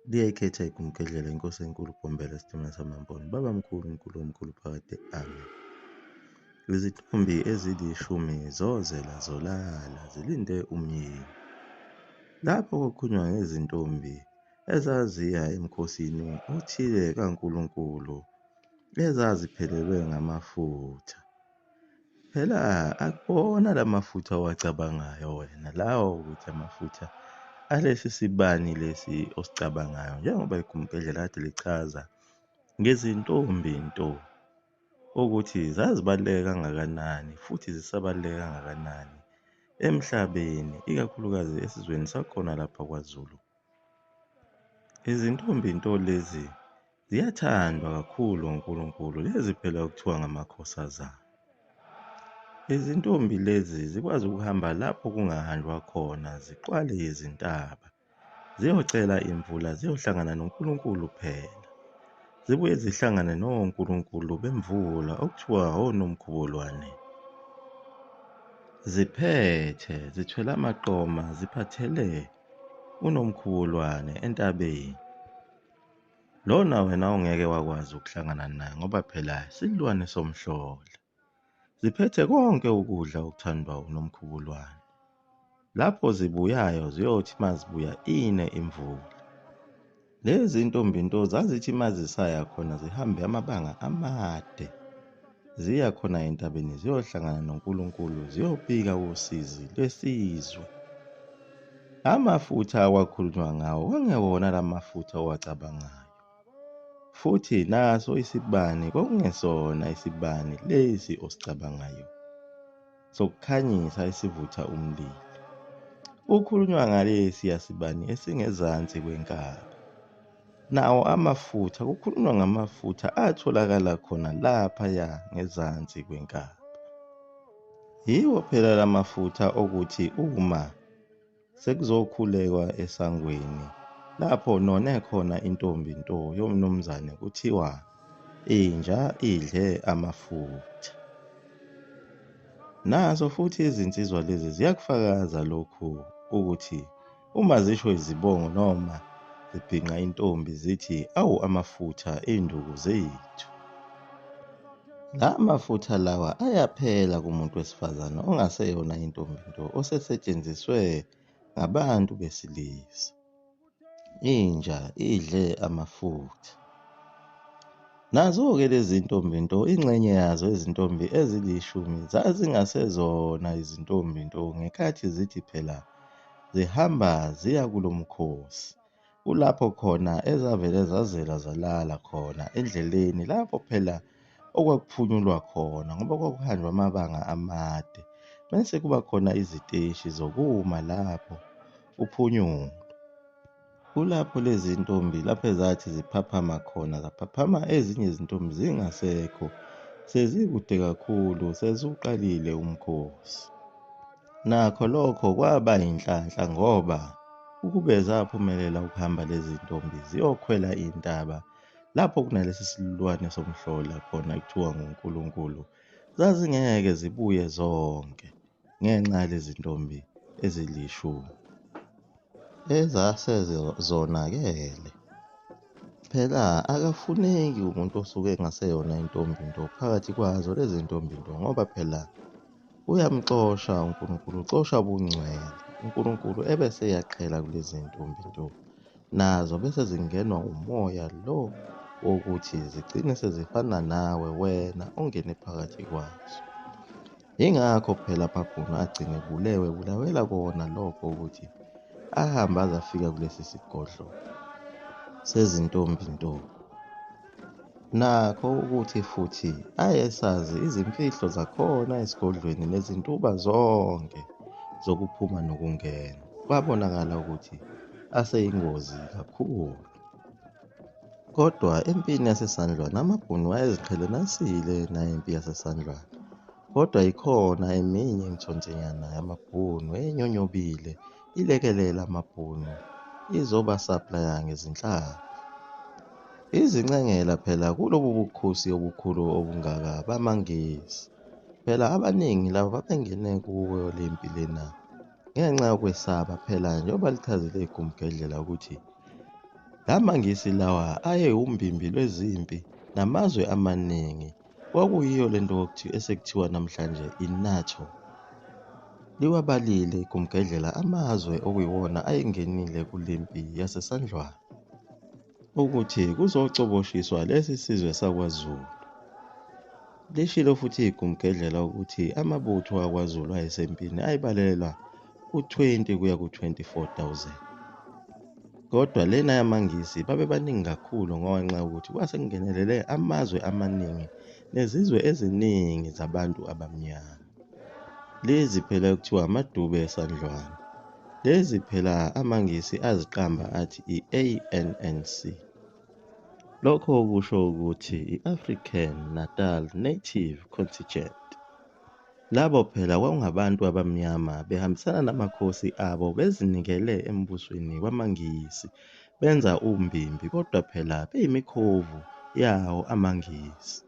Liyayikhetha igumgedlela inkosi enkulu Bombela esitimela samaMpondo. Babamkhulu Nkulu omkhulu phakade. Amen. Izintombi ezilishumi zozela zolala zilinde umyeni. Lapho kukhulunywa ngezintombi ezaziya emkhosini othile kaNkulunkulu ezaziphelelwe ngamafutha. Phela akubona lamafutha owacabangayo wena lawo ukuthi amafutha alesi sibani lesi osicabangayo, njengoba igumgedlela kade lichaza ngezintombi nto ukuthi zazibaluleke kangakanani futhi zisabaluleke kangakanani emhlabeni, ikakhulukazi esizweni sakhona lapha kwaZulu. Izintombi nto lezi ziyathandwa kakhulu uNkulunkulu, lezi phela okuthiwa ngamakhosazana. Izintombi lezi zikwazi ukuhamba lapho kungahanjwa khona, ziqwale izintaba, ziyocela imvula, ziyohlangana noNkulunkulu phela. Zibuye zihlangane noNkulunkulu bemvula okuthiwa oNomkhubulwane. Ziphethe, zithwele amaqoma, ziphathele uNomkhubulwane entabeni. Lona wena ongeke wakwazi ukuhlangana naye ngoba phela silwane somhlola. Ziphethe konke ukudla okuthandwa uNomkhubulwane. Lapho zibuyayo ziyothi mazibuya ine imvula. Lezi ntombi nto zazithi mazisaya khona zihambe amabanga amade. Ziya khona entabeni ziyohlangana noNkulunkulu, ziyobika usizi lwesizwe. Amafutha awakhulunywa ngawo kwakungewona lamafutha owacabangayo. Futhi naso isibani kwakungesona isibani lesi osicabangayo sokukhanyisa esivutha umlilo. Kukhulunywa ngalesi yasibani esingezansi kwenkaba. Nawo amafutha, kukhulunywa ngamafutha atholakala khona laphaya ngezansi kwenkaba. Yiwo phela lamafutha okuthi uma sekuzokhulekwa esangweni lapho none khona intombi nto yomnumzane kuthiwa inja idle amafutha. Nazo futhi izinsizwa lezi ziyakufakaza lokhu ukuthi uma zisho izibongo noma zibhinqa intombi zithi awu amafutha ey'nduku zethu. La mafutha lawa ayaphela kumuntu wesifazane ongaseyona intombi nto osesetshenziswe ngabantu besilisa. Inja idle amafutha. Nazo-ke lezi ntombi nto, ingxenye yazo izintombi ezilishumi zazingasezona izintombi nto ngekhathi zithi phela zihamba ziya kulo mkhosi. Kulapho khona ezavele zazela zalala khona endleleni lapho phela okwakuphunyulwa khona ngoba kwakuhanjwa amabanga amade. Bese kuba khona iziteshi zokuma lapho kuphunyulwa. Kulapho lezi ntombi lapho ezathi ziphaphama khona, zaphaphama ezinye izintombi zingasekho, sezikude kakhulu, seziwuqalile umkhosi. Nakho lokho kwaba yinhlanhla ngoba ukube zaphumelela ukuhamba lezi ntombi ziyokhwela intaba lapho kunalesi silwane somhlola khona ekuthiwa nguNkulunkulu, zazingeke zibuye zonke ngenxa yalezi ntombi ezilishumi ezasezonakele. Phela akafuneki umuntu osuke engaseyona intombi nto phakathi kwazo lezi ntombi nto ngoba phela uyamxosha uNkulunkulu, uxosha ubungcwele. uNkulunkulu ebese eyaqhela kulezi ntombi nto, nazo bese zingenwa umoya lo wokuthi zigcine sezifana nawe wena ongene phakathi kwazo. Yingakho phela amabhunu agcine bulawela kona lokho ukuthi ahambe azafika kulesi sigodlo sezintombi nto. Nakho ukuthi futhi ayesazi izimfihlo zakhona esigodlweni nezintuba zonke zokuphuma nokungena. Kwabonakala ukuthi aseyingozi kakhulu. Kodwa empini yasesandlwana amabhunu ayeziqhelelanisile nayempi yasesandlwana. Kodwa ikhona eminye imithonsenyana yamabhunu enyonyobile ilekelela amabhunu izobasaplaya ngezinhlamvu. Izincengela phela kulobu bukhosi obukhulu obungaka bamaNgisi. Phela abaningi labo babengene kuyo le mpi lena ngenxa yokwesaba phela njengoba lichazile igumgedlela ukuthi La mangisi lawa aye umbimbi lwezimpi namazwe amaningi, kwakuyiyo lento esekuthiwa namhlanje i-NATO. Liwabalile igumgedlela amazwe okuyiwona ayengenile kulempi yasesandlwana ukuthi kuzocoboshiswa lesi sizwe sakwaZulu. Lishilo futhi igumgedlela ukuthi amabutho akwaZulu ayesempini ayibalelwa ku-20 kuya ku-24,000. Kodwa lena yamangisi babebaningi kakhulu ngenxa yokuthi kwasekungenelele amazwe amaningi nezizwe eziningi zabantu abamnyama. Lezi phela kuthiwa amadube esandlwana. Lezi phela amangisi aziqamba athi i-ANNC. Lokho kusho ukuthi i-African Natal Native Contingent. Labo phela kwakungabantu abamnyama behambisana namakhosi abo bezinikele embusweni wamangisi benza umbimbi kodwa phela beyimikhovu yawo amangisi.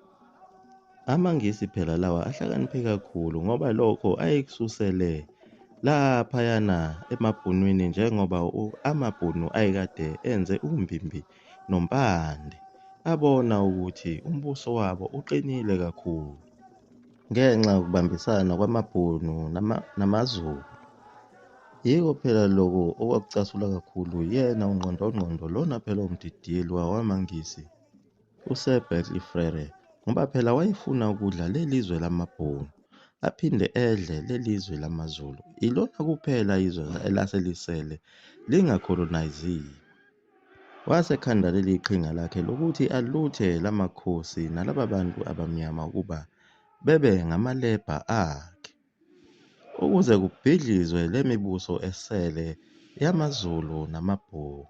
Amangisi phela lawa ahlakaniphe kakhulu ngoba lokho ayekususele laphayana emabhunwini njengoba amabhunu ayekade enze umbimbi noMpande abona ukuthi umbuso wabo uqinile kakhulu ngenxa yokubambisana kwamabhunu namaZulu. Yiko phela lokho okwakucasula kakhulu yena ungqondongqondo lona phela umdidiyeli wamangisi uSir Berkeley Frere ngoba phela wayefuna ukudla lelizwe lamabhunu aphinde edle lelizwe lamaZulu. Ilona kuphela izwe elaselisele lingacoloniziwe. Wasekhanda leli qhinga lakhe lokuthi aluthe lamakhosi nalaba bantu abamnyama ukuba bebe ngamalebha akhe ukuze kubhidlizwe lemibuso esele yamaZulu namabhunu.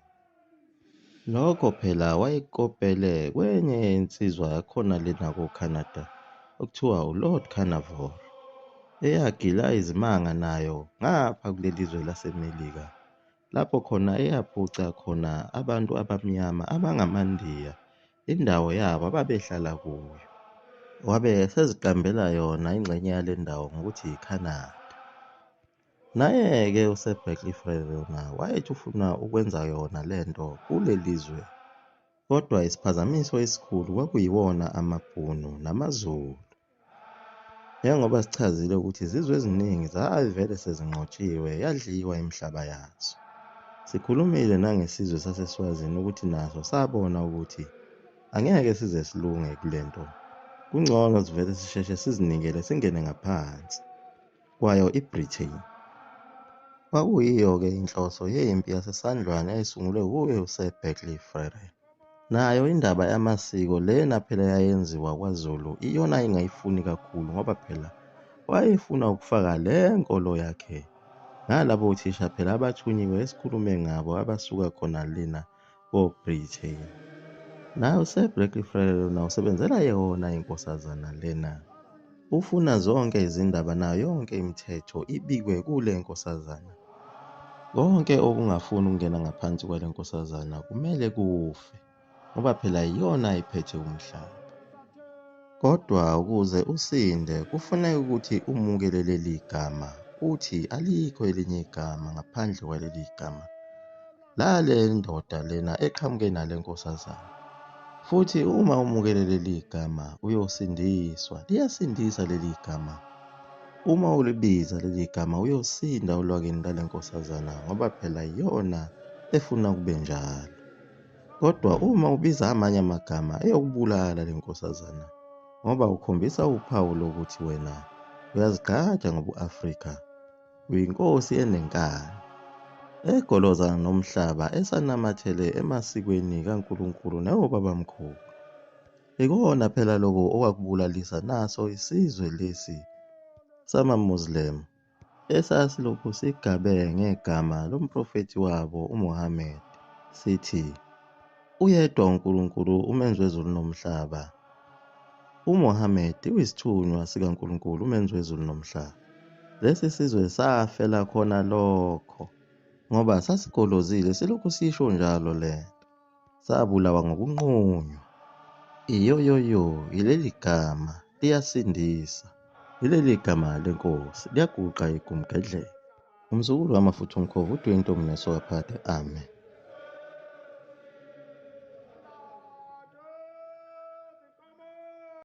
Lokho phela wayekopele kwenye insizwa yakhona lena ko-Canada okuthiwa uLord Carnarvon eyagila izimanga nayo ngapha kulelizwe laseMelika lapho khona eyaphuca khona abantu abamnyama abangamaNdiya indawo yabo ababehlala kuyo. Wabe seziqambela yona ingxenye yale ndawo ngokuthi yiCanada. Naye-ke uSir Berkeley Frere yona wayethi ufuna ukwenza yona lento kulelizwe kodwa isiphazamiso esikhulu kwakuyiwona amabhunu namaZulu. Njengoba sichazile ukuthi izizwe eziningi zavele sezinqotshiwe yadliwa imihlaba yazo. Sikhulumile nangesizwe saseSwazini ukuthi naso sabona ukuthi angeke size silunge kulento. Kungcono sivele sisheshe sizinikele singene ngaphansi kwayo iBritain. Kwakuyiyo-ke inhloso yempi yasesandlwana eyayisungulwe nguye uSir Berkeley Frere. Nayo indaba yamasiko lena phela yayenziwa kwaZulu iyona engayifuni kakhulu ngoba phela wayefuna ukufaka le nkolo yakhe ngalabo thisha phela abathunyiwe esikhulume ngabo abasuka khona lena ko-Britain. Nayo uSir Berkeley Frere yona usebenzela yona inkosazana lena. Ufuna zonke izindaba nayo yonke imithetho ibikwe kule nkosazana. Konke okungafuni ukungena ngaphansi kwale nkosazana kumele kufe ngoba phela yiyona iphethe umhlaba. Kodwa ukuze usinde kufanele ukuthi umukele leli gama uthi alikho elinye igama ngaphandle kwaleli gama lale ndoda lena eqhamuke nale nkosazana. Futhi uma umukele leli gama uyosindiswa. Liyasindisa leli gama. Uma ulibiza leli gama uyosinda olwakeni lale nkosazana ngoba phela yiyona efuna kube njalo. Kodwa uma ubiza amanye amagama eyokubulala le nkosazana ngoba ukhombisa uphawu lokuthi wena uyazigqaja ngobu-Afrika, uyinkosi enenkani egolozana nomhlaba esanamathele emasikweni kaNkulunkulu nayobabamkhulu. Ikona phela lokho okwakubulalisa naso isizwe lesi sama-Muslim esasilokhu sigabe ngegama lomprofethi wabo uMuhammad sithi uyedwa uNkulunkulu umenzi wezulu nomhlaba. UMuhammad uyisithunywa sikaNkulunkulu umenzi wezulu nomhlaba. Lesi sizwe safela khona lokho ngoba sasigolozile silokhu sisho njalo lento. Sabulawa ngokunqunywa. Iyoyoyo yileli gama liyasindisa. Yileli gama lenkosi liyaguqa igumgedlela. Umzukulu wamafutha umkhovu uDwayne Ntombini Sowaphathe. Amen.